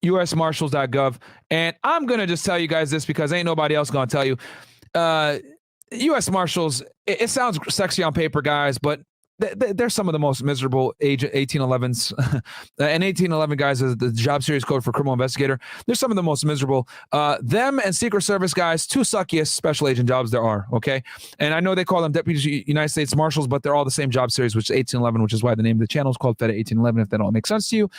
usmarshals.gov. And I'm going to just tell you guys this because ain't nobody else going to tell you. US Marshals, it sounds sexy on paper, guys, but they're some of the most miserable age 1811s. And 1811, guys, is the job series code for criminal investigator. They're some of the most miserable. Them and Secret Service guys, two suckiest special agent jobs there are, okay? And I know they call them Deputies United States Marshals, but they're all the same job series, which is 1811, which is why the name of the channel is called Fed 1811, if that all makes sense to you.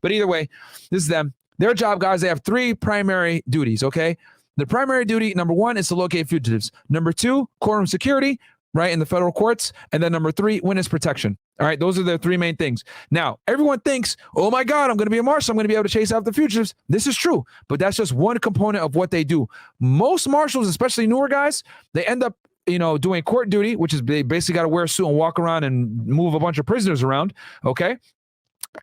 But either way, this is them. Their job, guys, they have three primary duties, okay? The primary duty, number one, is to locate fugitives. Number two, courtroom security, right, in the federal courts. And then number three, witness protection. All right, those are the three main things. Now, everyone thinks, oh my God, I'm going to be a marshal. I'm going to be able to chase after fugitives. This is true, but that's just one component of what they do. Most marshals, especially newer guys, they end up doing court duty, which is they basically got to wear a suit and walk around and move a bunch of prisoners around, okay?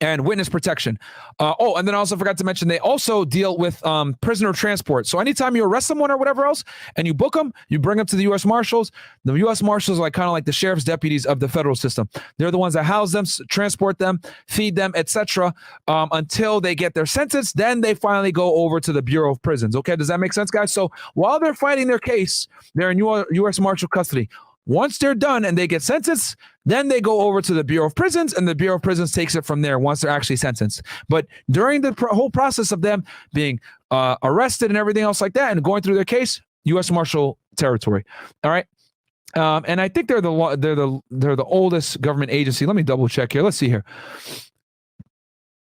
And witness protection. And then I also forgot to mention, they also deal with prisoner transport. So anytime you arrest someone or whatever else, and you book them, you bring them to the U.S. Marshals. The U.S. Marshals are kind of like the sheriff's deputies of the federal system. They're the ones that house them, transport them, feed them, etc. Until they get their sentence. Then they finally go over to the Bureau of Prisons. Okay, does that make sense, guys? So while they're fighting their case, they're in U.S. Marshal custody. Once they're done and they get sentenced, then they go over to the Bureau of Prisons, and the Bureau of Prisons takes it from there once they're actually sentenced. But during the whole process of them being arrested and everything else like that and going through their case, U.S. Marshal territory. All right. And I think they're the oldest government agency. Let me double check here. Let's see here.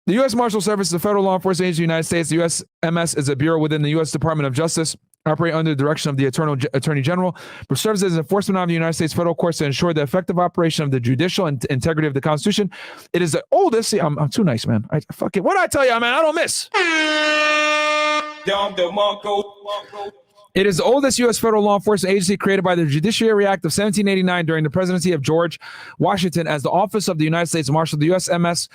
The U.S. Marshal Service is a federal law enforcement agency of the United States. The USMS is a bureau within the U.S. Department of Justice, operate under the direction of the Attorney General, which serves as enforcement of the United States federal courts to ensure the effective operation of the judicial and integrity of the Constitution. It is the oldest. See, I'm too nice, man. Fuck it. What did I tell you, man? I don't miss. It is the oldest U.S. federal law enforcement agency created by the Judiciary Act of 1789 during the presidency of George Washington as the Office of the United States Marshal. The USMS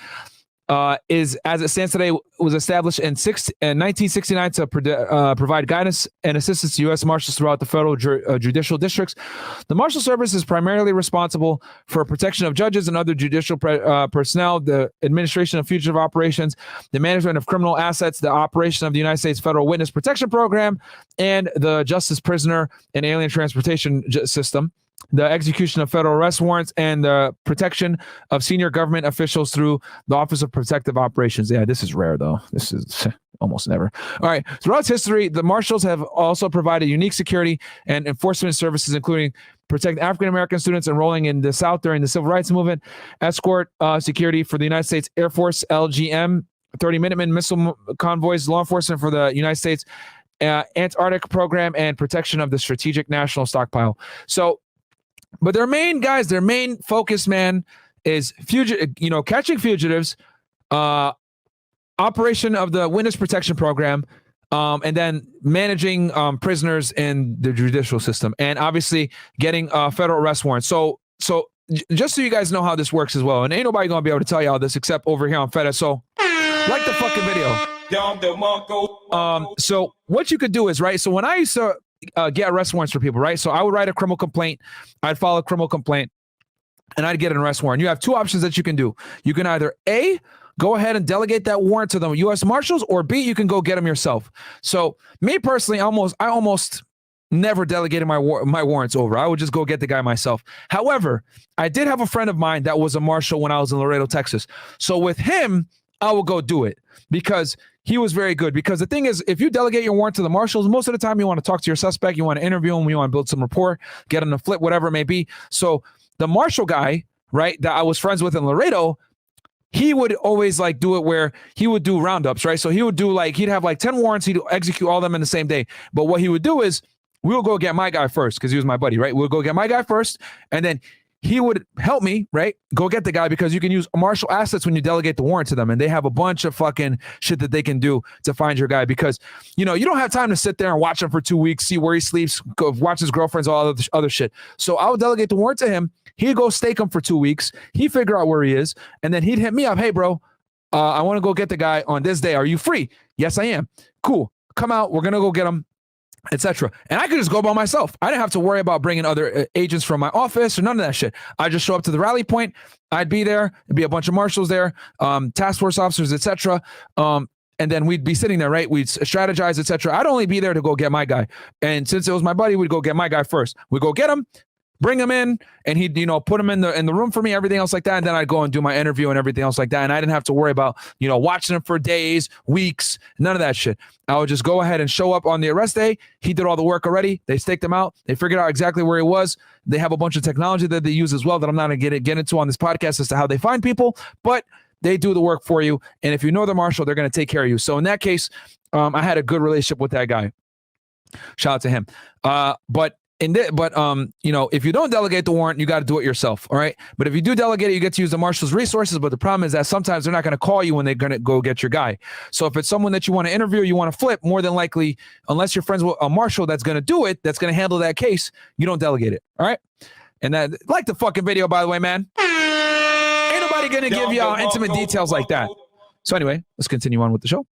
is, as it stands today, was established in 1969 to provide guidance and assistance to U.S. Marshals throughout the federal judicial districts. The Marshal Service is primarily responsible for protection of judges and other judicial personnel, the administration of fugitive operations, the management of criminal assets, the operation of the United States Federal Witness Protection Program, and the Justice Prisoner and Alien Transportation System, the execution of federal arrest warrants, and the protection of senior government officials through the Office of Protective Operations. Yeah, this is rare, though. This is almost never. All right. Throughout history, the Marshals have also provided unique security and enforcement services, including protect African-American students enrolling in the South during the Civil Rights Movement, escort security for the United States Air Force, LGM, 30 Minutemen missile convoys, law enforcement for the United States Antarctic Program, and protection of the Strategic National Stockpile. So, but their main focus, man, is catching fugitives, operation of the Witness Protection Program, and then managing prisoners in the judicial system, and obviously getting federal arrest warrants. So just so you guys know how this works as well, and ain't nobody gonna be able to tell you all this except over here on FedEx. So like the fucking video. So what you could do is, right, so when I used to get arrest warrants for people, right? So I would write a criminal complaint. I'd file a criminal complaint, and I'd get an arrest warrant. You have two options that you can do. You can either A, go ahead and delegate that warrant to the U.S. Marshals, or B, you can go get them yourself. So me personally, I almost never delegated my warrants over. I would just go get the guy myself. However, I did have a friend of mine that was a marshal when I was in Laredo, Texas. So with him, I will go do it because he was very good. Because the thing is, if you delegate your warrant to the marshals, most of the time you want to talk to your suspect, you want to interview him, you want to build some rapport, get him to flip, whatever it may be. So the marshal guy, right, that I was friends with in Laredo, he would always do it where he would do roundups, right? So he would do he'd have 10 warrants, he'd execute all of them in the same day. But what he would do is we'll go get my guy first because he was my buddy, right? We'll go get my guy first, and then he would help me, right? Go get the guy, because you can use marshal assets when you delegate the warrant to them, and they have a bunch of fucking shit that they can do to find your guy, because you don't have time to sit there and watch him for 2 weeks, see where he sleeps, go watch his girlfriends, all other shit. So I would delegate the warrant to him. He'd go stake him for 2 weeks. He'd figure out where he is, and then he'd hit me up. Hey, bro, I want to go get the guy on this day. Are you free? Yes, I am. Cool. Come out. We're gonna go get him, etc. And I could just go by myself. I didn't have to worry about bringing other agents from my office or none of that shit. I just show up to the rally point. I'd be there. There'd be a bunch of marshals there, task force officers, etc. And then we'd be sitting there, right? We'd strategize, etc. I'd only be there to go get my guy. And since it was my buddy, we'd go get my guy first. We'd go get him, bring him in, and he'd, put him in the room for me, everything else like that. And then I'd go and do my interview and everything else like that. And I didn't have to worry about, watching him for days, weeks, none of that shit. I would just go ahead and show up on the arrest day. He did all the work already. They staked him out. They figured out exactly where he was. They have a bunch of technology that they use as well that I'm not going to get into on this podcast as to how they find people, but they do the work for you. And if you know the marshal, they're going to take care of you. So in that case, I had a good relationship with that guy. Shout out to him. But if you don't delegate the warrant, you got to do it yourself. All right. But if you do delegate it, you get to use the marshal's resources. But the problem is that sometimes they're not going to call you when they're going to go get your guy. So if it's someone that you want to interview, you want to flip, more than likely, unless you're friends with a marshal that's going to do it, that's going to handle that case, you don't delegate it. All right. And that, like the fucking video, by the way, man. Ain't nobody going to give you intimate details like that. So anyway, let's continue on with the show.